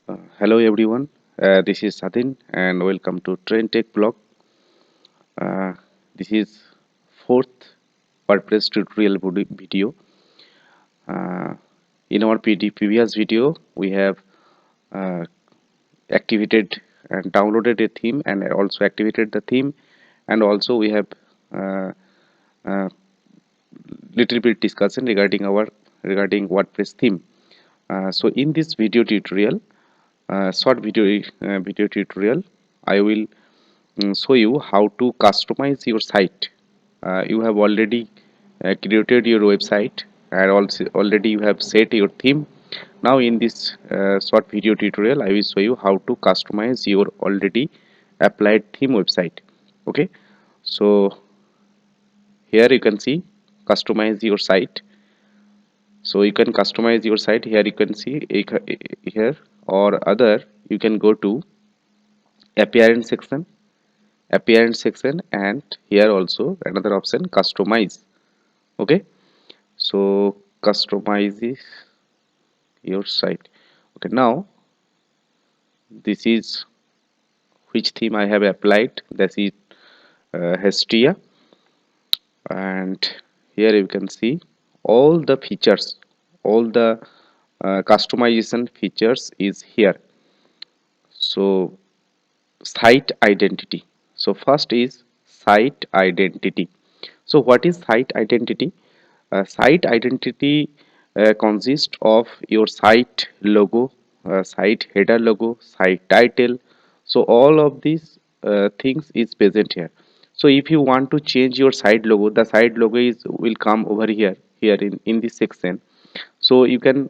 Hello everyone, this is Sadin and welcome to Train Tech Blog. Uh, this is fourth WordPress tutorial video. Uh, in our previous video, we have uh, activated and downloaded a theme and also activated the theme, and also we have uh, uh, little bit discussion regarding WordPress theme. So in this video tutorial, short video tutorial, I will show you how to customize your site. You have already created your website and also already you have set your theme. Now in this short video tutorial I will show you how to customize your already applied theme website. Okay, so here you can see customize your site. So you can customize your site. Here you can see here, or other you can go to appearance section, and here also another option, customize. Okay, so customize your site. Okay, now this is which theme I have applied. That is Hestia, and here you can see all the features, all the customization features is here. So site identity. So first is site identity. So what is site identity? Site identity consists of your site logo, site header logo, site title. So all of these things is present here. So if you want to change your site logo, the site logo is will come over here in this section. So you can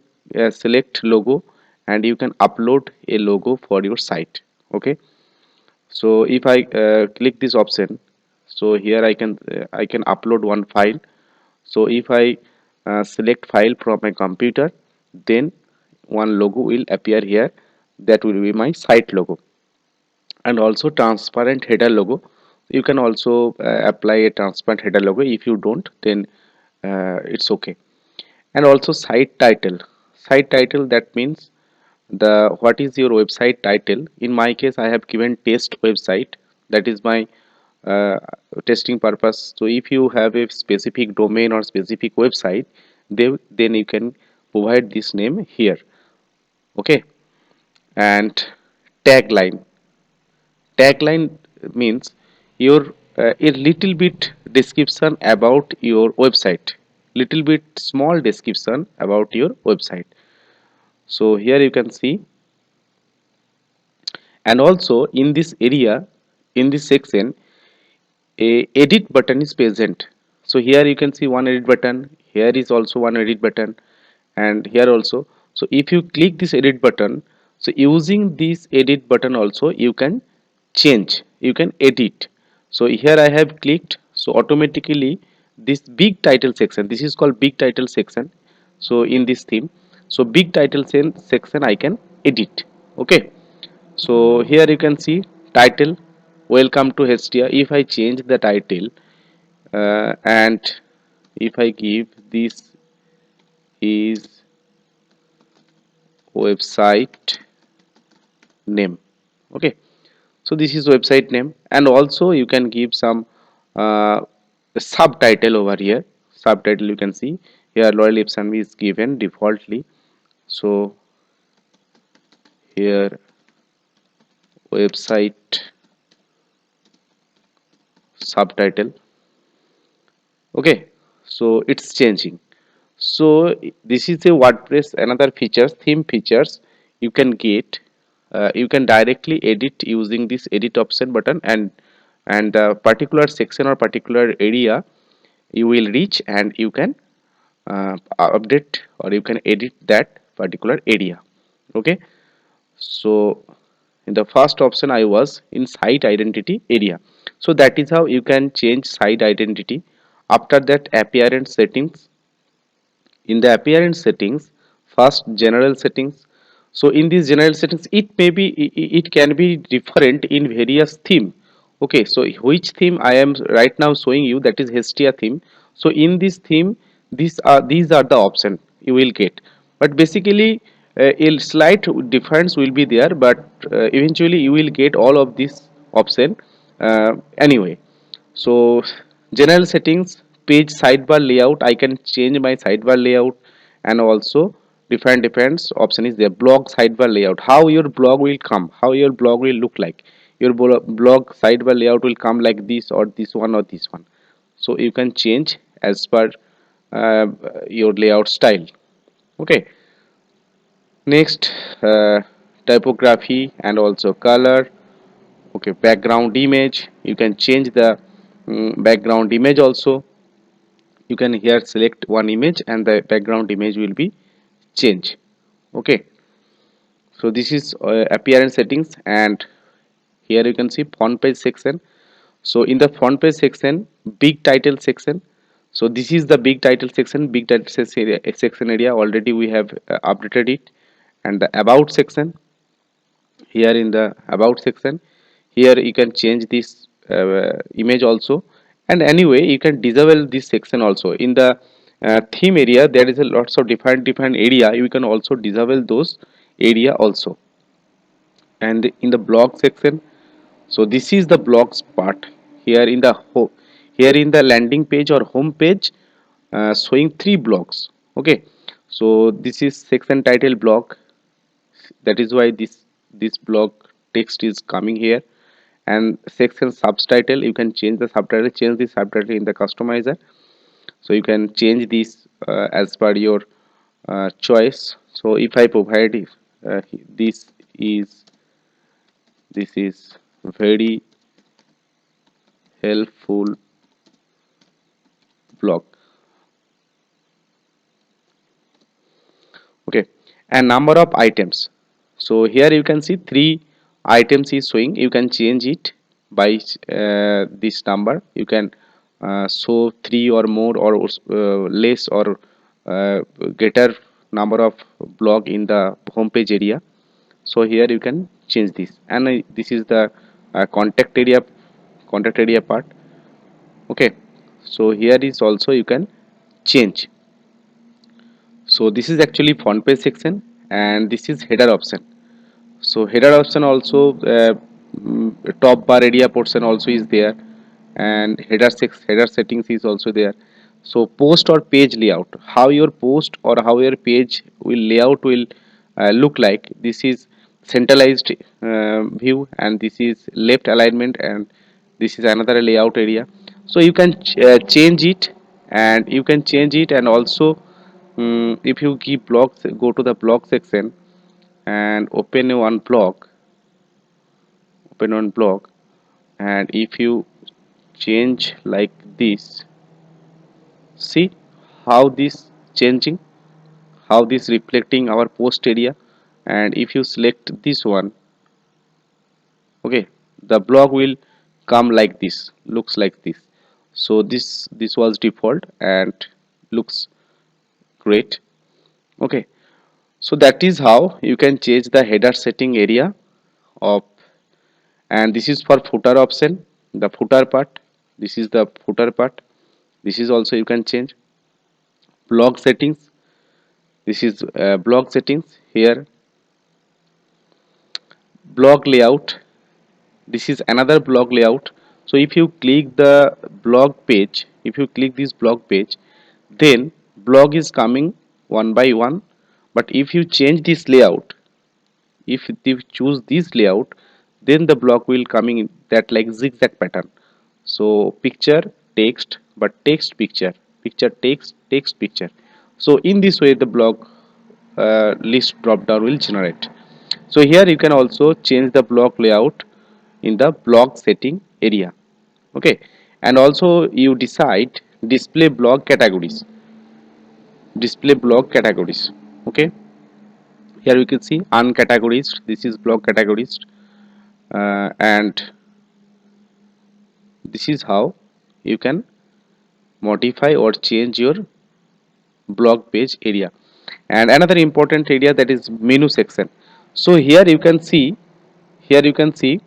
select logo and you can upload a logo for your site. Okay, so if I click this option, so here I can upload one file. So if I select file from my computer, then one logo will appear here. That will be my site logo, and also transparent header logo. You can also apply a transparent header logo. If you don't, then it's okay. And also site title, that means the what is your website title. In my case I have given test website. That is my uh, testing purpose. So if you have a specific domain or specific website, then you can provide this name here. Okay, and tagline. Tagline means your a little bit description about your website, little bit small description about your website. So here you can see, and also in this area, in this section, a edit button is present. So here you can see one edit button, here is also one edit button, and here also. So if you click this edit button, so using this edit button also you can change, you can edit. So here I have clicked, so automatically this big title section, this is called big title section. So in this theme, so big title section I can edit. Okay, so here you can see title, welcome to Hestia. If I change the title, and if I give this is website name. Okay, so this is website name, and also you can give some uh, subtitle over here. Subtitle you can see here, loyal epson is given defaultly. So here website subtitle. Okay, so it's changing. So this is a WordPress another features, theme features you can get. You can directly edit using this edit option button, and the particular section or particular area you will reach, and you can update or you can edit that particular area. Okay, so in the first option I was in site identity area. So that is how you can change site identity. After that, appearance settings. In the appearance settings, first general settings. So in these general settings, it can be different in various theme. Okay, so which theme I am right now showing you, that is Hestia theme. So in this theme, these are the option you will get. But basically A slight difference will be there, but eventually you will get all of this option anyway. So general settings, page sidebar layout, I can change my sidebar layout. And also different option is there. Blog sidebar layout, how your blog will come, how your blog will look like. Your blog sidebar layout will come like this, or this one, or this one. So you can change as per uh, your layout style. Okay. Next, typography and also color. Okay, background image, you can change the background image also. You can here select one image and the background image will be changed. Okay, so this is appearance settings. And here you can see font page section. So in the font page section, big title section, so this is the big title section. Big title section area already we have updated it. And the about section, here in the about section, here you can change this image also. And anyway, you can disable this section also. In the theme area, there is a lots of different area, you can also disable those area also. And in the blog section, so this is the blogs part. Here in the here in the landing page or home page, showing three blocks. Okay, so this is section title block, that is why this block text is coming here. And section subtitle, you can change the subtitle, change the subtitle in the customizer. So you can change this as per your choice. So if I provide this is this is very helpful block. Okay, and number of items, so here you can see three items is showing. You can change it by this number. You can show three or more, or less, or greater number of blog in the home page area. So here you can change this. And this is the contact area part. Okay, so here is also you can change. So this is actually font page section, and this is header option. So header option also, top bar area portion also is there. And header settings is also there. So post or page layout, how your post or how your page will layout will look like. This is centralized view, and this is left alignment, and this is another layout area. So you can change it, and you can change it. And also, if you give blocks, go to the block section and open one block. And if you change like this, see how this changing, how this reflecting our post area. And if you select this one, okay, the block will come like this, looks like this. So this was default and looks great. Okay, so that is how you can change the header setting area of. And this is for footer option, the footer part. This is the footer part. This is also you can change. Blog settings, this is blog settings. Here blog layout, this is another blog layout. So if you click the blog page, if you click this blog page, then blog is coming one by one. But if you change this layout, if you choose this layout, then the block will coming in that like zigzag pattern. So picture text, but text picture, picture text, text picture. So in this way the block list drop down will generate. So here you can also change the block layout in the block setting area. Okay, and also you decide display block categories, display block categories. Okay, here you can see uncategorized, this is block categories. And this is how you can modify or change your blog page area. And another important area, that is menu section. So here you can see, here you can see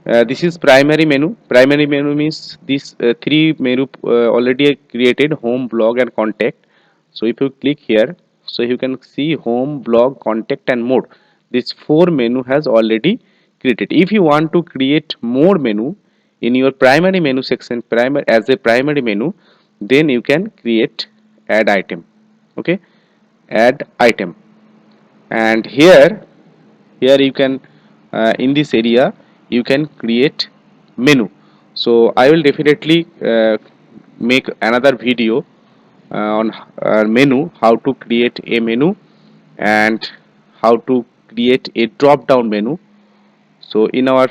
this is primary menu. Primary menu means these three menu already created: home, blog and contact. So if you click here, So you can see home, blog, contact and more. This four menu has already created. If you want to create more menu in your primary menu section, primary as a primary menu, then you can create add item. Okay, add item, and here you can in this area you can create menu. So I will definitely make another video on menu, how to create a menu and how to create a drop down menu. So in our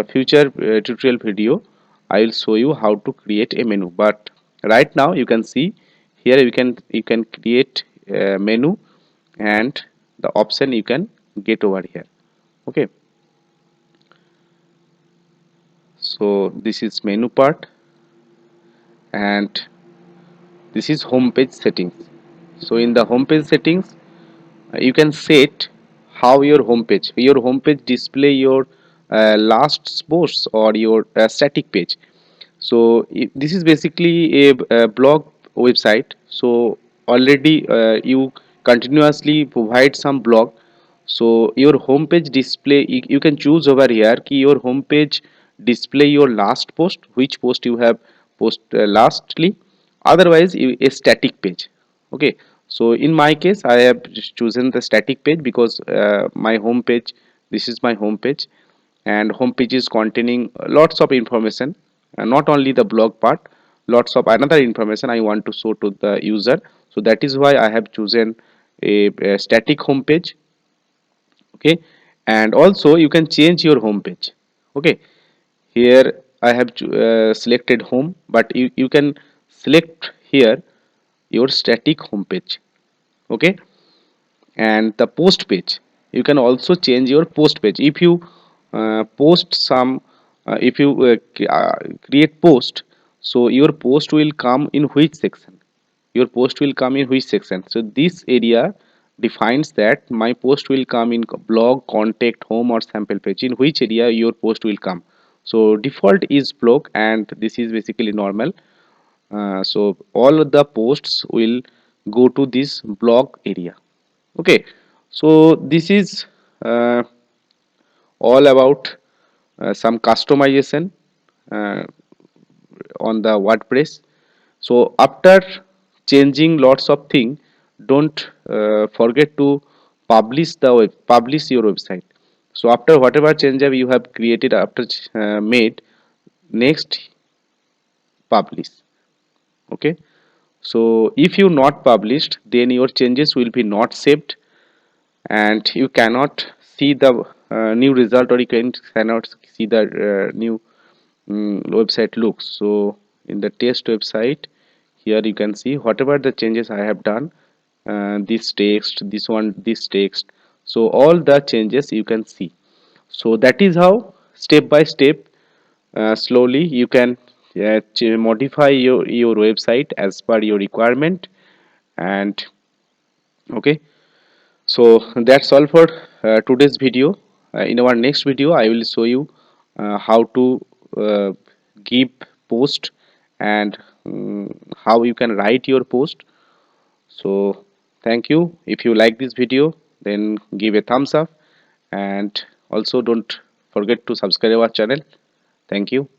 future tutorial video I will show you how to create a menu, but right now you can see here you can create a menu and the option you can get over here. Okay, so this is menu part, and this is home page settings. So in the home page settings you can set how your home page display your last posts or your static page. So this is basically a blog website. So already you continuously provide some blog. So your homepage display, you can choose over here ki your homepage display your last post, which post you have post lastly, otherwise a static page. Okay, so in my case I have just chosen the static page because my home page, this is my home page, and home page is containing lots of information, not only the blog part, lots of another information I want to show to the user. So that is why I have chosen a static home page. Okay, and also you can change your home page. Okay, here I have selected home, but you can select here your static home page. Okay, and the post page, you can also change your post page. If you post some if you create post, so your post will come in which section, so this area defines that my post will come in blog, contact, home or sample page, in which area your post will come. So default is blog and this is basically normal. So all of the posts will go to this blog area. Okay, so this is uh, all about some customization uh, on the WordPress. So after changing lots of things, don't forget to publish your website. So after whatever change you have created, after made, next publish. Okay, so if you not published, then your changes will be not saved and you cannot see the new result, or you cannot see the new website looks. So in the test website, here you can see whatever the changes I have done, this text, this one, this text, so all the changes you can see. So that is how step by step, slowly you can modify your website as per your requirement. And okay, so that's all for today's video. In our next video I will show you how to uh, give post and how you can write your post. So thank you. If you like this video, then give a thumbs up, and also don't forget to subscribe our channel. Thank you.